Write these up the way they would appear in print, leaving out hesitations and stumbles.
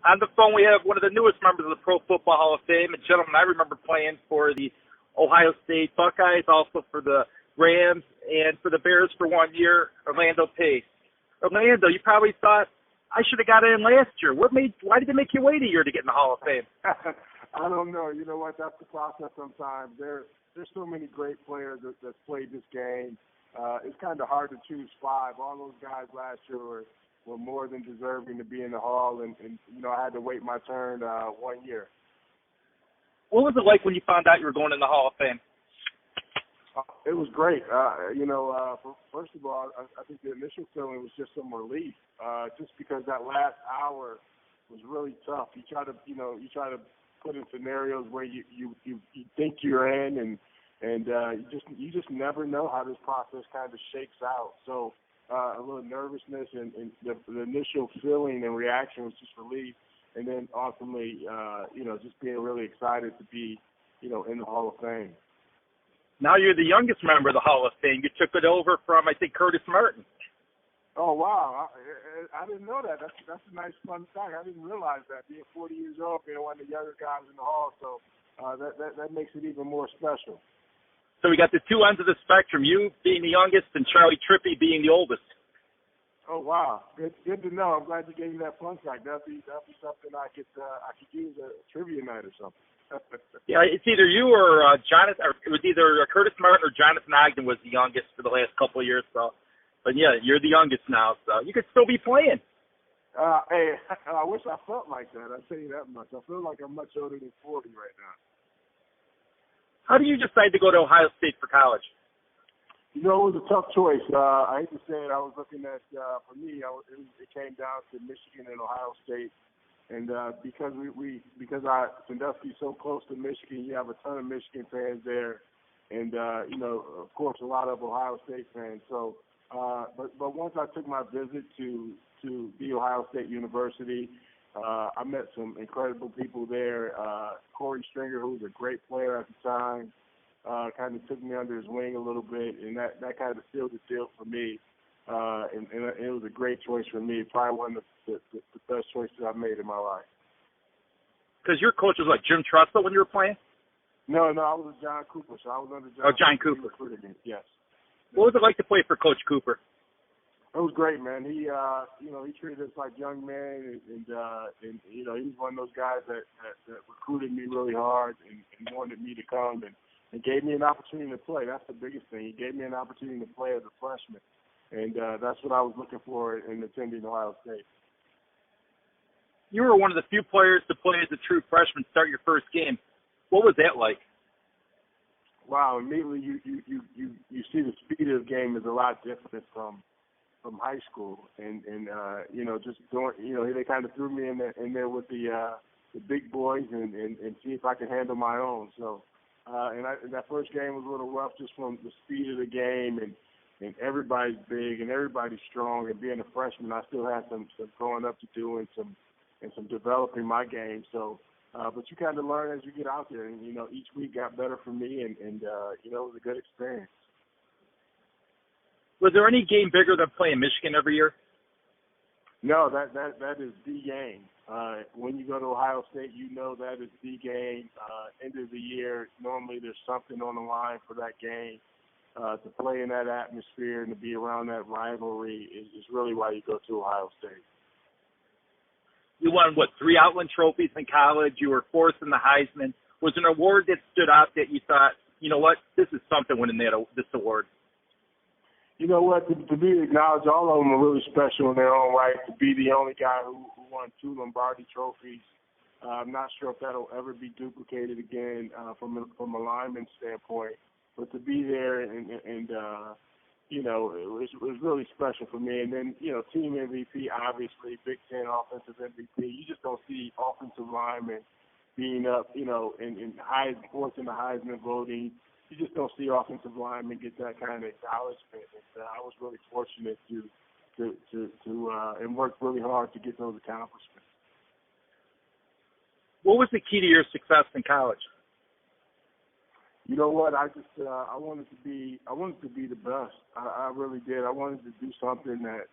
On the phone, we have one of the newest members of the Pro Football Hall of Fame. And, gentlemen, I remember playing for the Ohio State Buckeyes, also for the Rams, and for the Bears for 1 year, Orlando Pace. Orlando, you probably thought, I should have got in last year. Why did they make you wait a year to get in the Hall of Fame? I don't know. You know what? That's the process sometimes. There's so many great players that played this game. It's kind of hard to choose five. All those guys last year were more than deserving to be in the Hall, and I had to wait my turn 1 year. What was it like when you found out you were going in the Hall of Fame? It was great. First of all, I think the initial feeling was just some relief, just because that last hour was really tough. You try to put in scenarios where you think you're in, and you just never know how this process kind of shakes out. So a little nervousness and the initial feeling and reaction was just relief, and then ultimately, just being really excited to be, in the Hall of Fame. Now you're the youngest member of the Hall of Fame. You took it over from, I think, Curtis Martin. Oh, wow. I didn't know that. That's a nice fun fact. I didn't realize that, being 40 years old, being one of the younger guys in the Hall. So that makes it even more special. So we got the two ends of the spectrum, you being the youngest and Charlie Trippi being the oldest. Oh, wow. Good to know. I'm glad you gave me that fun fact. That'd be something I could use a trivia night or something. Yeah, it's either you or Jonathan, or it was either Curtis Martin or Jonathan Ogden was the youngest for the last couple of years. So, but yeah, you're the youngest now, so you could still be playing. Hey, I wish I felt like that. I'll tell you that much. I feel like I'm much older than 40 right now. How do you decide to go to Ohio State for college? It was a tough choice. I hate to say it. I was looking at, for me, it came down to Michigan and Ohio State. And because Sandusky's so close to Michigan, you have a ton of Michigan fans there, and of course, a lot of Ohio State fans. So, but once I took my visit to the Ohio State University, I met some incredible people there. Corey Stringer, who was a great player at the time, kind of took me under his wing a little bit, and that kind of sealed the deal for me. And it was a great choice for me. Probably one of the best choices I've made in my life. Because your coach was like Jim Tressel when you were playing? No, I was with John Cooper, so I was under John. Oh, John Cooper. Yes. What was it like to play for Coach Cooper? It was great, man. He treated us like young men, and he was one of those guys that recruited me really hard and wanted me to come and gave me an opportunity to play. That's the biggest thing. He gave me an opportunity to play as a freshman. And that's what I was looking for in attending Ohio State. You were one of the few players to play as a true freshman, start your first game. What was that like? Wow, immediately you see the speed of the game is a lot different from high school, and just doing, they kind of threw me in there with the big boys and see if I could handle my own. So, and that first game was a little rough just from the speed of the game, and everybody's big and everybody's strong, and being a freshman, I still had some growing up to do and some developing my game. So, but you kind of learn as you get out there, and each week got better for me, and it was a good experience. Was there any game bigger than playing Michigan every year? No, that is the game. When you go to Ohio State, that is the game. End of the year, normally there's something on the line for that game. To play in that atmosphere and to be around that rivalry is really why you go to Ohio State. You won, 3 Outland trophies in college. You were fourth in the Heisman. Was there an award that stood out that you thought, this is something winning this award? You know what? To be acknowledged, all of them are really special in their own right. To be the only guy who won 2 Lombardi trophies, I'm not sure if that'll ever be duplicated again from a lineman standpoint. But to be there and it was really special for me. And then, team MVP, obviously, Big Ten offensive MVP. You just don't see offensive linemen being up, in fourth in the Heisman voting. You just don't see offensive linemen get that kind of acknowledgement. And I was really fortunate to and worked really hard to get those accomplishments. What was the key to your success in college? You know what? I wanted to be the best. I really did. I wanted to do something that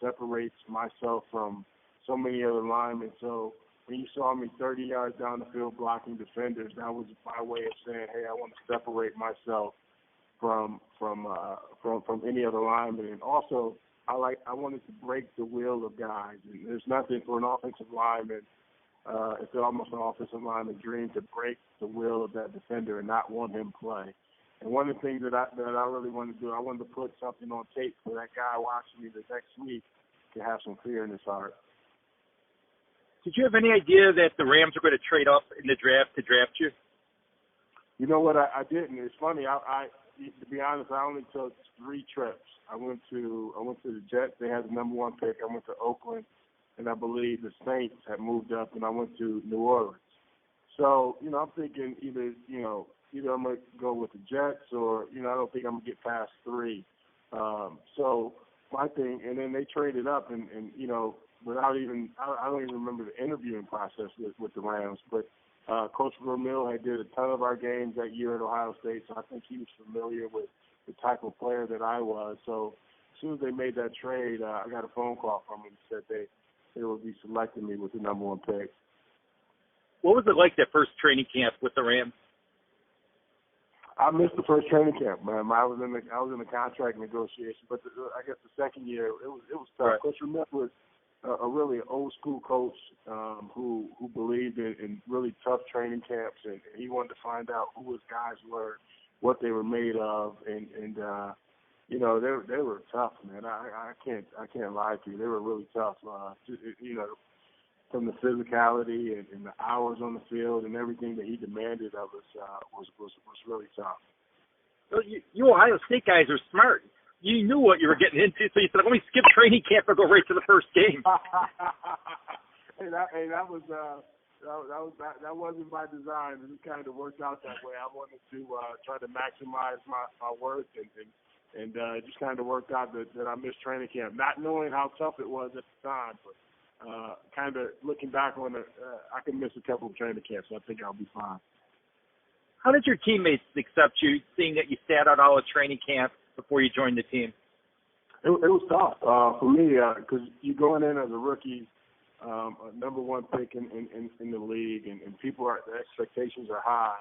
separates myself from so many other linemen. So when you saw me 30 yards down the field blocking defenders, that was my way of saying, hey, I want to separate myself from any other lineman. And also, I wanted to break the will of guys. And there's nothing for an offensive lineman. It's almost an offensive lineman dream to break the will of that defender and not want him play. And one of the things that I really wanted to do, I wanted to put something on tape so that guy watching me the next week can have some fear in his heart. Did you have any idea that the Rams were going to trade up in the draft to draft you? You know what? I didn't. It's funny. I to be honest, I only took 3 trips. I went to the Jets. They had the number 1 pick. I went to Oakland, and I believe the Saints had moved up, and I went to New Orleans. So, I'm thinking either I'm going to go with the Jets or, I don't think I'm going to get past 3. So my thing, and then they traded up and without even, I don't even remember the interviewing process with the Rams, but Coach Vermeil had did a ton of our games that year at Ohio State, so I think he was familiar with the type of player that I was. So as soon as they made that trade, I got a phone call from him and said they would be selecting me with the number 1 pick. What was it like that first training camp with the Rams? I missed the first training camp, man. I was in the contract negotiation, but I guess the second year it was tough. Right. Coach Vermeil was a really old school coach who believed in really tough training camps, and he wanted to find out who his guys were, what they were made of, and they were tough, man. I can't lie to you. They were really tough. From the physicality and the hours on the field and everything that he demanded of us was really tough. Well, you Ohio State guys are smart. You knew what you were getting into, so you said, let me skip training camp and go right to the first game. that wasn't by design. It just kind of worked out that way. I wanted to try to maximize my worth, and it just kind of worked out that I missed training camp, not knowing how tough it was at the time, but kind of looking back on it, I can miss a couple of training camps, so I think I'll be fine. How did your teammates accept you, seeing that you sat out all the training camp before you joined the team? It was tough for me because you're going in as a rookie, a number 1 pick in the league, and the expectations are high.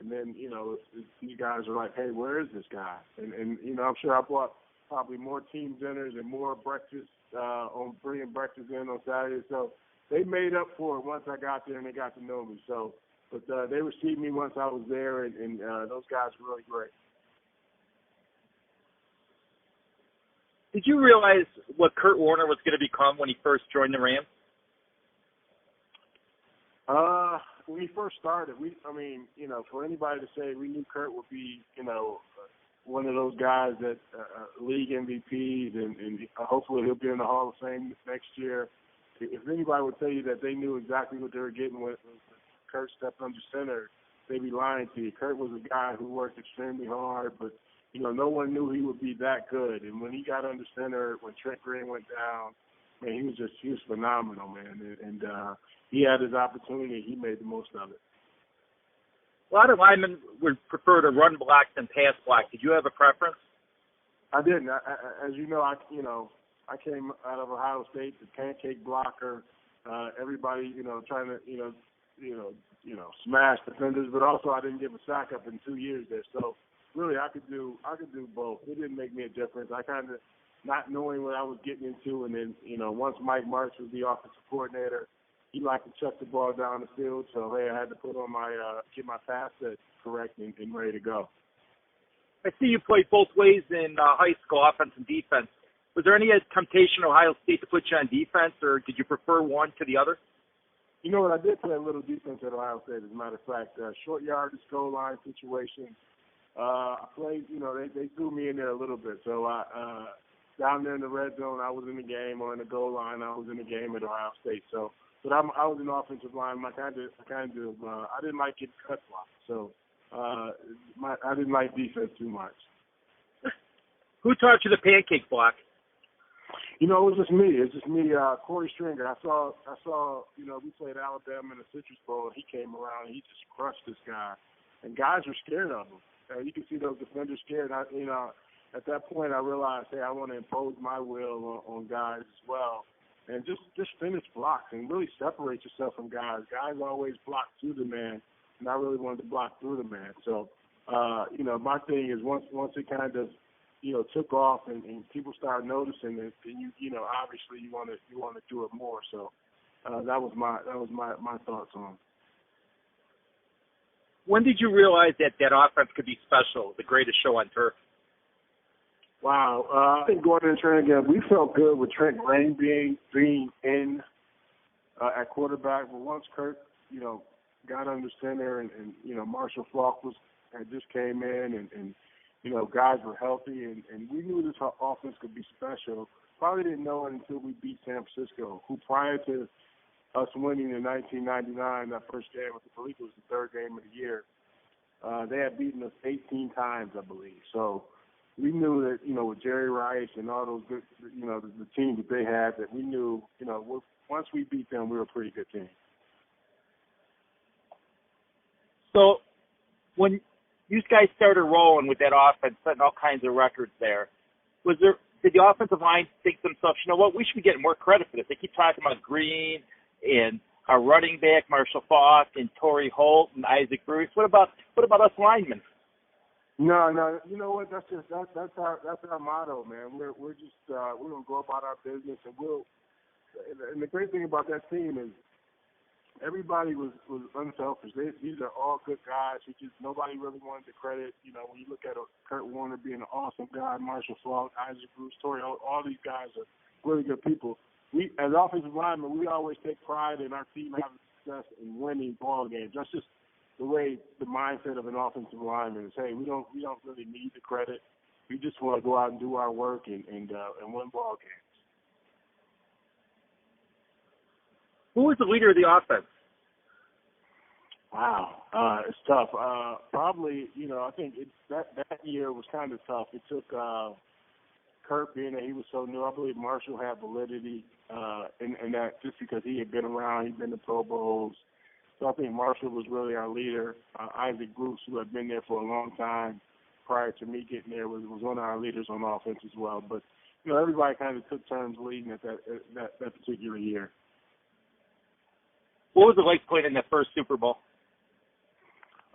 And then, you guys are like, hey, where is this guy? And I'm sure I bought probably more team dinners and more breakfast on bringing breakfast in on Saturday. So they made up for it once I got there and they got to know me. So, but they received me once I was there, and those guys were really great. Did you realize what Kurt Warner was going to become when he first joined the Rams? When he first started, for anybody to say we knew Kurt would be, one of those guys that league MVPs, and hopefully he'll be in the Hall of Fame next year. If anybody would tell you that they knew exactly what they were getting when Kurt stepped under center, they'd be lying to you. Kurt was a guy who worked extremely hard, but no one knew he would be that good. And when he got under center, when Trent Green went down, man, he was phenomenal, man. And he had his opportunity. He made the most of it. A lot of linemen would prefer to run block than pass block. Did you have a preference? I didn't. As you know, I came out of Ohio State, the pancake blocker. Everybody, trying to, smash defenders, but also I didn't give a sack up in 2 years there. So really, I could do both. It didn't make me a difference. I kind of not knowing what I was getting into, and then once Mike Martz was the offensive coordinator, he liked to chuck the ball down the field, so hey, I had to put on my get my pass set correct and ready to go. I see you played both ways in high school, offense and defense. Was there any temptation at Ohio State to put you on defense, or did you prefer one to the other? You know what? I did play a little defense at Ohio State, as a matter of fact. Short yardage, goal line situations. I played, they threw me in there a little bit. So down there in the red zone, I was in the game, or in the goal line, I was in the game at Ohio State. So, but I was an offensive lineman. I didn't like getting cut blocked. So I didn't like defense too much. Who taught you the pancake block? It was just me. It's just me, Corey Stringer. I saw. We played Alabama in the Citrus Bowl, and he came around and he just crushed this guy, and guys were scared of him. You can see those defenders scared. At that point, I realized, hey, I want to impose my will on guys as well. and just finish blocks and really separate yourself from guys. Guys always block through the man, and I really wanted to block through the man. So, my thing is once it kind of took off and people started noticing it, then obviously you want to do it more. So that was my thoughts on. When did you realize that offense could be special, the greatest show on turf? Wow. I think going into training camp, we felt good with Trent Green being in at quarterback. But once Kurt, got under center and Marshall Falk had just came in and guys were healthy and we knew this offense could be special. Probably didn't know it until we beat San Francisco, who prior to us winning in 1999, that first game, I believe it was the third game of the year, they had beaten us 18 times, I believe. So we knew that, with Jerry Rice and all those good, the team that they had, that we knew, once we beat them, we were a pretty good team. So when you guys started rolling with that offense, setting all kinds of records there, did the offensive line think to themselves, you know what, we should be getting more credit for this? They keep talking about Green and our running back, Marshall Falk, and Torrey Holt and Isaac Bruce. What about us linemen? No, you know what? That's our motto, man. We're gonna go about our business, and the great thing about that team is everybody was unselfish. These are all good guys. Nobody really wanted the credit. When you look at Kurt Warner being an awesome guy, Marshall Falk, Isaac Bruce, Torrey Holt, all these guys are really good people. We, as offensive linemen, we always take pride in our team having success in winning ball games. That's just the way the mindset of an offensive lineman is. Hey, we don't really need the credit. We just want to go out and do our work and win ball games. Who was the leader of the offense? Wow, it's tough. Probably, I think that year was kind of tough. It took Kurt being that he was so new. I believe Marshall had validity, and that just because he had been around, he'd been to Pro Bowls. So I think Marshall was really our leader. Isaac Bruce, who had been there for a long time prior to me getting there, was one of our leaders on offense as well. But everybody kind of took turns leading at that particular year. What was it like playing in that first Super Bowl?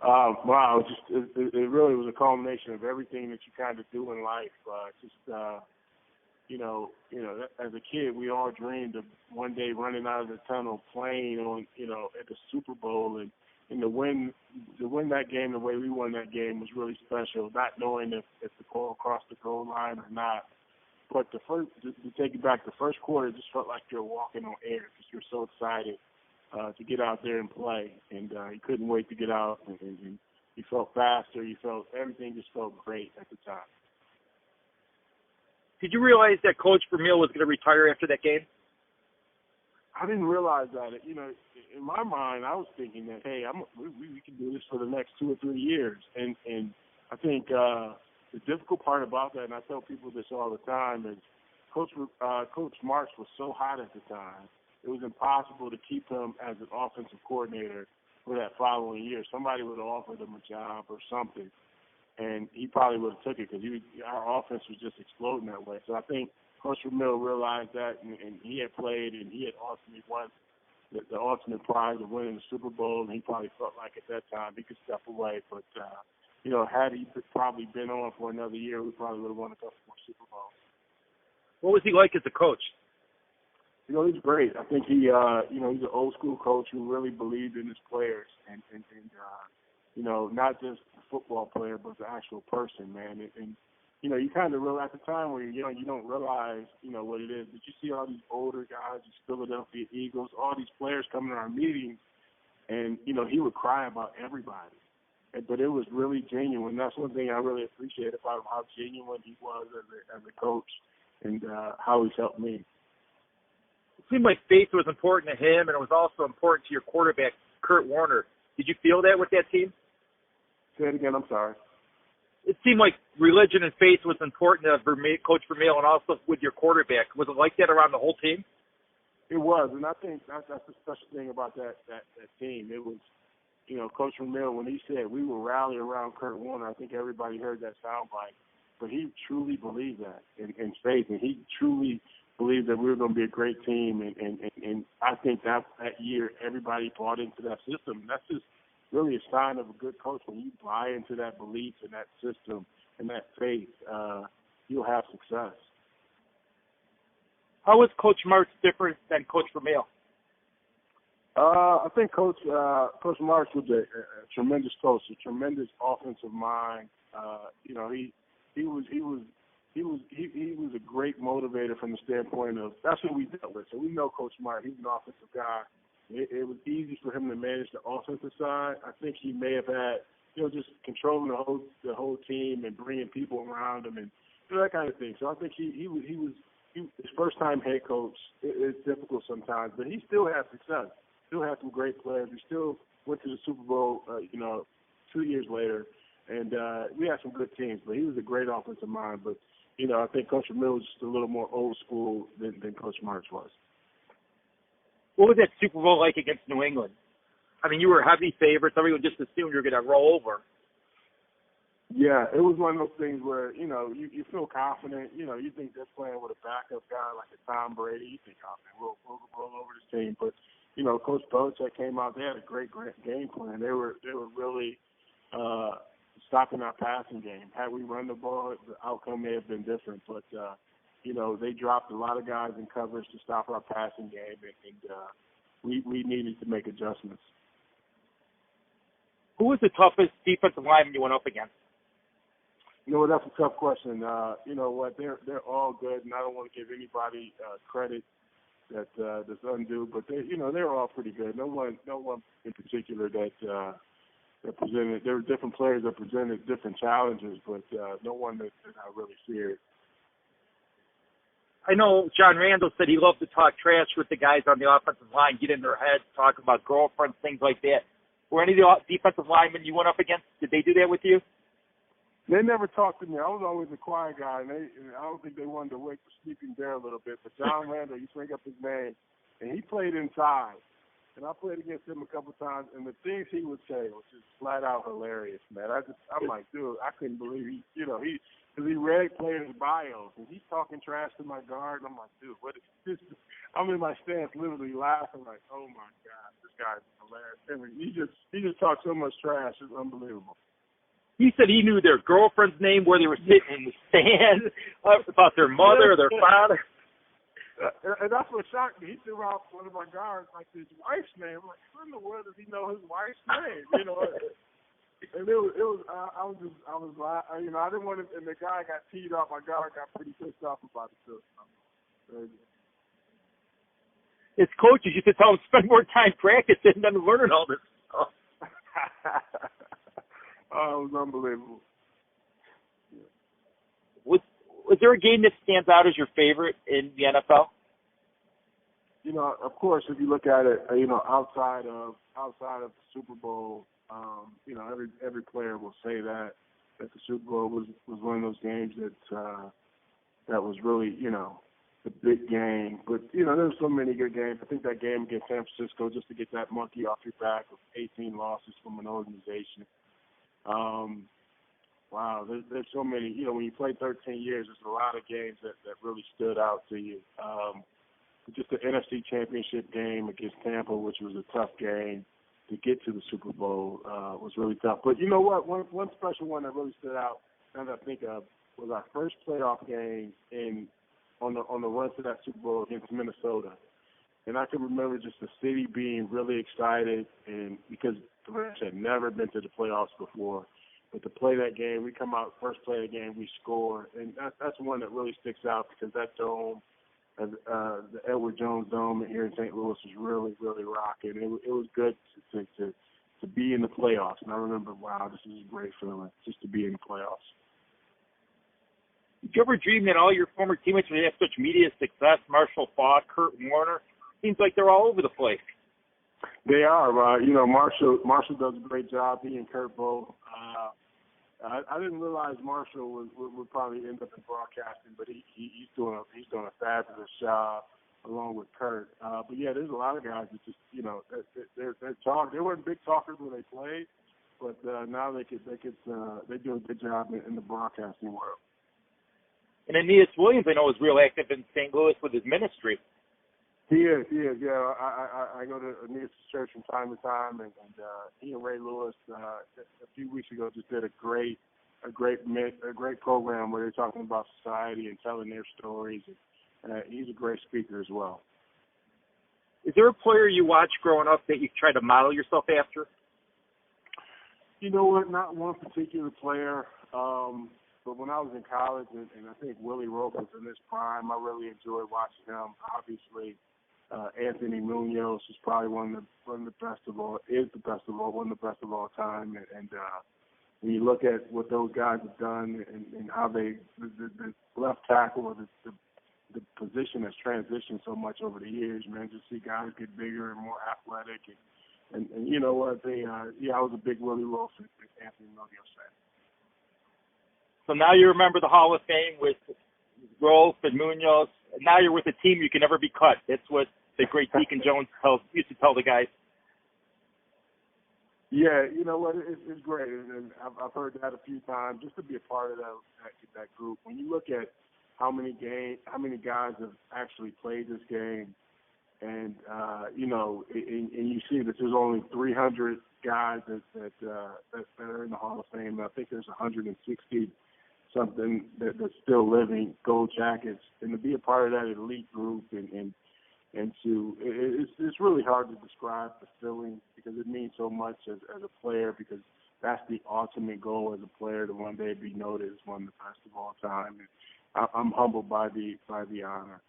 Wow, it really was a culmination of everything that you kind of do in life. As a kid, we all dreamed of one day running out of the tunnel, playing on, at the Super Bowl, and to win that game the way we won that game was really special. Not knowing if the ball crossed the goal line or not, but to take it back, the first quarter just felt like you're walking on air because you're so excited to get out there and play, and you couldn't wait to get out, and you felt faster, everything just felt great at the time. Did you realize that Coach Vermeil was going to retire after that game? I didn't realize that. In my mind, I was thinking that, hey, we can do this for the next 2 or 3 years, and I think the difficult part about that, and I tell people this all the time, is Coach Marks was so hot at the time. It was impossible to keep him as an offensive coordinator for that following year. Somebody would have offered him a job or something, and he probably would have took it because our offense was just exploding that way. So I think Coach Vermeil realized that, and he had played, and he had ultimately won the ultimate prize of winning the Super Bowl, and he probably felt like at that time he could step away. But, had he probably been on for another year, we probably would have won a couple more Super Bowls. What was he like as a coach? He's great. I think he's an old school coach who really believed in his players and not just a football player, but the actual person, man. And you kind of realize at the time where you don't realize, what it is. But you see all these older guys, these Philadelphia Eagles, all these players coming to our meetings, and, he would cry about everybody. But it was really genuine. That's one thing I really appreciate about him, how genuine he was as a coach and how he's helped me. It seemed like faith was important to him, and it was also important to your quarterback, Kurt Warner. Did you feel that with that team? Say it again, I'm sorry. It seemed like religion and faith was important to Coach Vermeil and also with your quarterback. Was it like that around the whole team? It was, and I think that's the special thing about that team. It was, Coach Vermeil, when he said we will rally around Kurt Warner, I think everybody heard that soundbite. But he truly believed that in faith, and he truly believed that we were going to be a great team, and I think that year everybody bought into that system. That's just really a sign of a good coach. When you buy into that belief and that system and that faith, you'll have success. How is Coach Marks different than Coach Vermeil? I think Coach Marks was a tremendous coach, a tremendous offensive mind. He was a great motivator from the standpoint of that's what we dealt with. So we know Coach Marks. He's an offensive guy. It was easy for him to manage the offensive side. I think he may have had just controlling the whole team and bringing people around him and that kind of thing. So I think he was his first time head coach. It's difficult sometimes, but he still had success. Still had some great players. We still went to the Super Bowl, 2 years later, and we had some good teams. But he was a great offensive mind. But I think Coach Vermeil was just a little more old school than Coach Marks was. What was that Super Bowl like against New England? I mean, you were heavy favorites. Everyone just assumed you were going to roll over. Yeah, it was one of those things where, you feel confident. You think they're playing with a backup guy like a Tom Brady. You think, we'll roll over this team. But, Coach Belichick came out. They had a great game plan. They were really stopping our passing game. Had we run the ball, the outcome may have been different. But, they dropped a lot of guys in coverage to stop our passing game, and we needed to make adjustments. Who was the toughest defensive lineman you went up against? That's a tough question. You know what? They're all good, and I don't want to give anybody credit that's undue, but they're all pretty good. No one in particular that presented. There were different players that presented different challenges, but no one that I really feared. I know John Randall said he loved to talk trash with the guys on the offensive line, get in their heads, talk about girlfriends, things like that. Were any of the defensive linemen you went up against, did they do that with you? They never talked to me. I was always a quiet guy, and I don't think they wanted to wake the sleeping bear a little bit. But John Randall, you bring up his name, and he played inside. And I played against him a couple times, and the things he would say was just flat out hilarious, man. I'm like, dude, I couldn't believe because he read players' bios, and he's talking trash to my guard. And I'm like, dude, what is this? I'm in my stance, literally laughing, like, oh my God, this guy's hilarious. I mean, he just talks so much trash, it's unbelievable. He said he knew their girlfriend's name, where they were sitting in the stand, about their mother or their father. And that's what shocked me. He threw out one of my guards like his wife's name. I'm like, how in the world does he know his wife's name? And it was I didn't want to. And the guy got teed off. My guard got pretty pissed off about it too. His coaches used to tell him spend more time practicing than learning all this stuff. Oh, it was unbelievable. Was there a game that stands out as your favorite in the NFL? Of course, if you look at it, outside of the Super Bowl, every player will say that the Super Bowl was one of those games that was really, the big game. But, there's so many good games. I think that game against San Francisco, just to get that monkey off your back with 18 losses from an organization. Wow, there's so many. When you play 13 years, there's a lot of games that really stood out to you. Just the NFC Championship game against Tampa, which was a tough game to get to the Super Bowl, was really tough. But you know what? One special one that really stood out, now that I think of, was our first playoff game on the run to that Super Bowl against Minnesota. And I can remember just the city being really excited, and because the Rams had never been to the playoffs before. But to play that game, we come out, first play of the game, we score. And that's one that really sticks out because that dome, the Edward Jones Dome here in St. Louis was really, really rocking. It was good to be in the playoffs. And I remember, wow, this is a great feeling just to be in the playoffs. Did you ever dream that all your former teammates would have such media success? Marshall Faulk, Kurt Warner. Seems like they're all over the place. They are. Marshall does a great job. He and Kurt both. I didn't realize Marshall would probably end up in broadcasting, but he's doing a fabulous job along with Kurt. But yeah, there's a lot of guys that just they're talk. They weren't big talkers when they played, but now they do a good job in the broadcasting world. And Aeneas Williams, I know, is real active in St. Louis with his ministry. He is. Yeah, I go to Aeneas' church from time to time, and he and Ray Lewis a few weeks ago just did a great program where they're talking about society and telling their stories. He's a great speaker as well. Is there a player you watched growing up that you try to model yourself after? You know what? Not one particular player. But when I was in college, and I think Willie Rope was in his prime, I really enjoyed watching him. Obviously, Anthony Munoz is probably one of the best of all time. And when you look at what those guys have done and how the left tackle or the position has transitioned so much over the years, man, just see guys get bigger and more athletic. And you know what? I was a big Willie Rope and Anthony Munoz fan. So now you remember the Hall of Fame with Rolf and Munoz. And now you're with a team you can never be cut. That's what the great Deacon Jones used to tell the guys. Yeah, you know what? It's great, and I've heard that a few times. Just to be a part of that group. When you look at how many guys have actually played this game, and you know, and you see that there's only 300 guys that are in the Hall of Fame. I think there's 160 something that's still living Gold Jackets, and to be a part of that elite group and it's really hard to describe the feeling because it means so much as a player, because that's the ultimate goal as a player, to one day be noted as one of the best of all time. And I'm humbled by the honor.